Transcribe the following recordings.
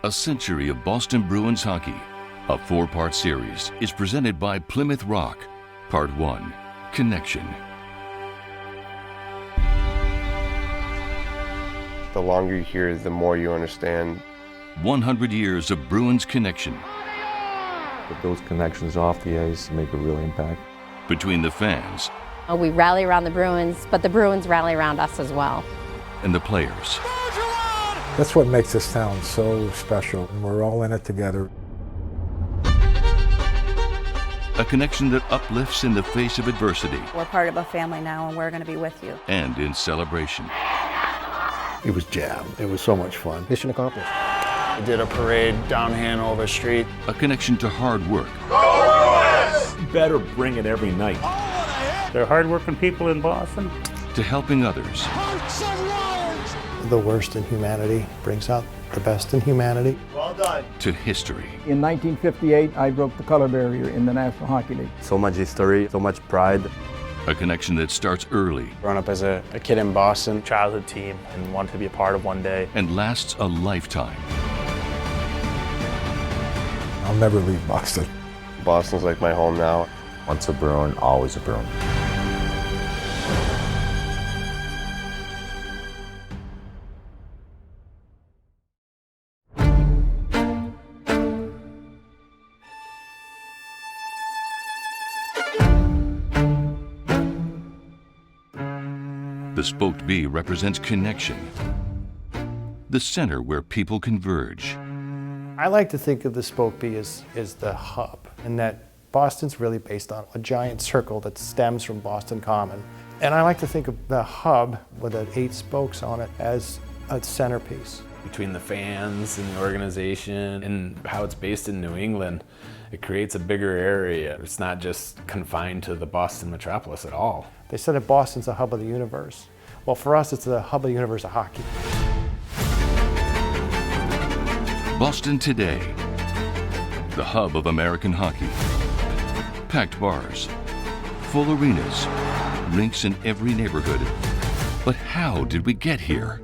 A Century of Boston Bruins Hockey, a 4-part series, is presented by Plymouth Rock. Part 1, Connection. The longer you hear, the more you understand. 100 years of Bruins connection. But those connections off the ice make a real impact. Between the fans. We rally around the Bruins, but the Bruins rally around us as well. And the players. That's what makes this town so special, and we're all in it together. A connection that uplifts in the face of adversity. We're part of a family now, and we're going to be with you. And in celebration. It was jam. It was so much fun. Mission accomplished. We did a parade down Hanover Street. A connection to hard work. Better bring it every night. They're hardworking people in Boston. To helping others. The worst in humanity brings out the best in humanity. Well done. To history. In 1958, I broke the color barrier in the National Hockey League. So much history, so much pride. A connection that starts early. Growing up as a kid in Boston, childhood team, and wanted to be a part of one day. And lasts a lifetime. I'll never leave Boston. Boston's like my home now. Once a Bruin, always a Bruin. The spoked B represents connection. The center where people converge. I like to think of the Spoke B as the hub, and that Boston's really based on a giant circle that stems from Boston Common. And I like to think of the hub with the 8 spokes on it as a centerpiece. Between the fans and the organization and how it's based in New England, it creates a bigger area. It's not just confined to the Boston metropolis at all. They said that Boston's the hub of the universe. Well, for us, it's the hub of the universe of hockey. Boston today, the hub of American hockey. Packed bars, full arenas, rinks in every neighborhood. But how did we get here?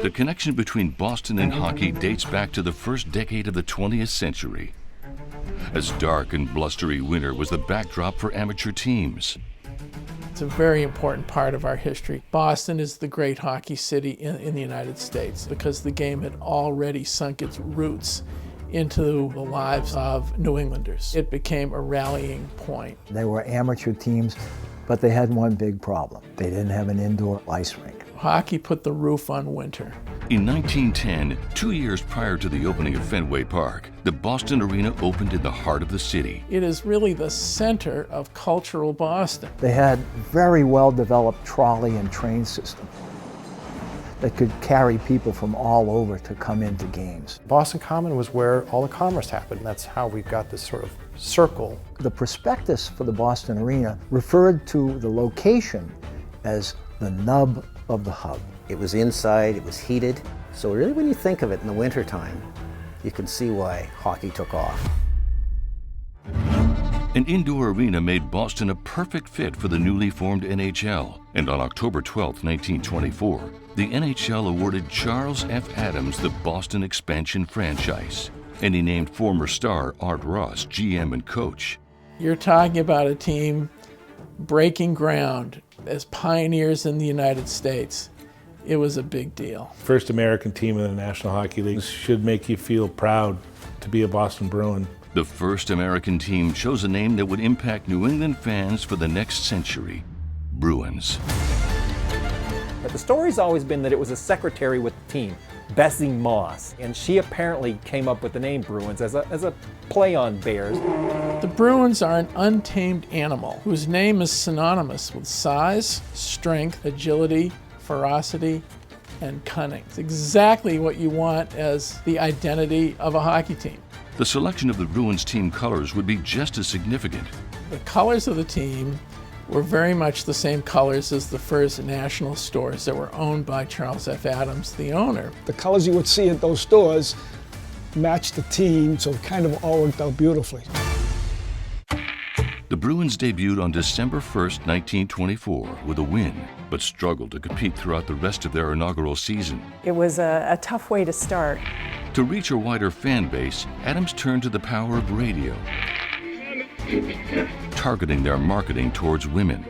The connection between Boston and hockey dates back to the first decade of the 20th century. As dark and blustery winter was the backdrop for amateur teams. It's a very important part of our history. Boston is the great hockey city in the United States because the game had already sunk its roots into the lives of New Englanders. It became a rallying point. They were amateur teams, but they had one big problem. They didn't have an indoor ice rink. Hockey put the roof on winter. In 1910, 2 years prior to the opening of Fenway Park, the Boston Arena opened in the heart of the city. It is really the center of cultural Boston. They had very well-developed trolley and train system that could carry people from all over to come into games. Boston Common was where all the commerce happened. That's how we got this sort of circle. The prospectus for the Boston Arena referred to the location as the nub of the hub. It was inside, it was heated. So really when you think of it in the wintertime, you can see why hockey took off. An indoor arena made Boston a perfect fit for the newly formed NHL. And on October 12, 1924, the NHL awarded Charles F. Adams the Boston expansion franchise. And he named former star Art Ross GM and coach. You're talking about a team breaking ground as pioneers in the United States. It was a big deal. First American team in the National Hockey League should make you feel proud to be a Boston Bruin. The first American team chose a name that would impact New England fans for the next century, Bruins. But the story's always been that it was a secretary with the team, Bessie Moss, and she apparently came up with the name Bruins as a play on Bears. The Bruins are an untamed animal whose name is synonymous with size, strength, agility, ferocity, and cunning. It's exactly what you want as the identity of a hockey team. The selection of the Bruins team colors would be just as significant. The colors of the team were very much the same colors as the first national stores that were owned by Charles F. Adams, the owner. The colors you would see at those stores matched the team, so it kind of all worked out beautifully. The Bruins debuted on December 1st, 1924 with a win, but struggled to compete throughout the rest of their inaugural season. It was a tough way to start. To reach a wider fan base, Adams turned to the power of radio, targeting their marketing towards women.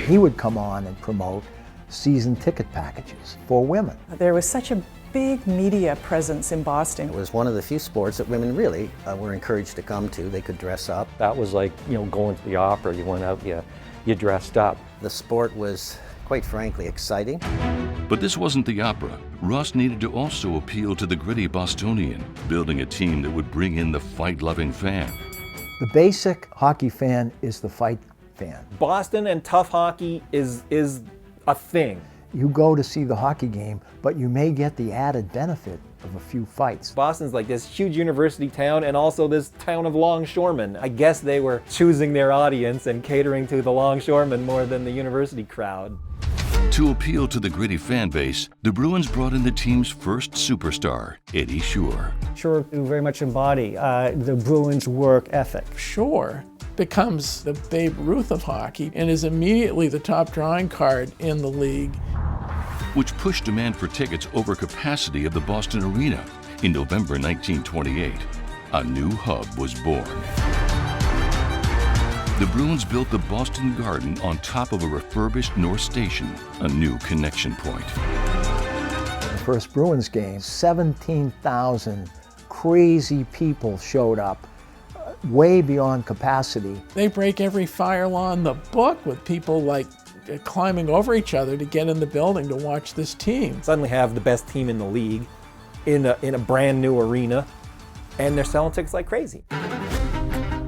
He would come on and promote season ticket packages for women. There was such a big media presence in Boston. It was one of the few sports that women really were encouraged to come to. They could dress up. That was like, going to the opera. You went out, you dressed up. The sport was, quite frankly, exciting. But this wasn't the opera. Ross needed to also appeal to the gritty Bostonian, building a team that would bring in the fight-loving fan. The basic hockey fan is the fight fan. Boston and tough hockey is a thing. You go to see the hockey game, but you may get the added benefit of a few fights. Boston's like this huge university town and also this town of longshoremen. I guess they were choosing their audience and catering to the longshoremen more than the university crowd. To appeal to the gritty fan base, the Bruins brought in the team's first superstar, Eddie Shore. Shore very much embody the Bruins' work ethic. Shore becomes the Babe Ruth of hockey and is immediately the top drawing card in the league, which pushed demand for tickets over capacity of the Boston Arena. In November 1928, a new hub was born. The Bruins built the Boston Garden on top of a refurbished North Station, a new connection point. The first Bruins game, 17,000 crazy people showed up, way beyond capacity. They break every fire law in the book with people like climbing over each other to get in the building to watch this team. Suddenly have the best team in the league in a brand new arena, and they're selling tickets like crazy.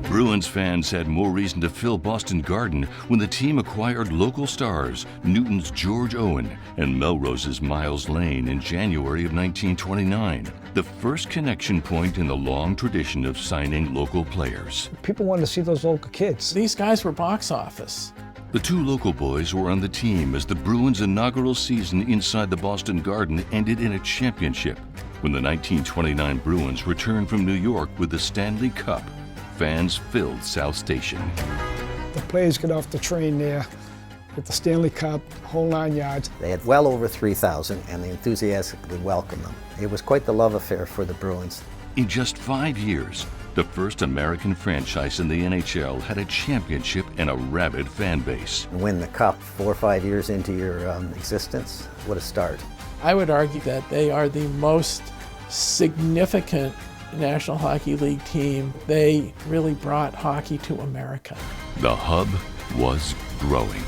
Bruins fans had more reason to fill Boston Garden when the team acquired local stars Newton's George Owen and Melrose's Miles Lane in January of 1929, the first connection point in the long tradition of signing local players. People wanted to see those local kids. These guys were box office. The two local boys were on the team as the Bruins' inaugural season inside the Boston Garden ended in a championship when the 1929 Bruins returned from New York with the Stanley Cup. Fans filled South Station. The players got off the train there with the Stanley Cup, whole 9 yards. They had well over 3,000 and they enthusiastically welcomed them. It was quite the love affair for the Bruins. In just 5 years, the first American franchise in the NHL had a championship and a rabid fan base. Win the Cup 4 or 5 years into your existence, what a start. I would argue that they are the most significant National Hockey League team. They really brought hockey to America. The hub was growing.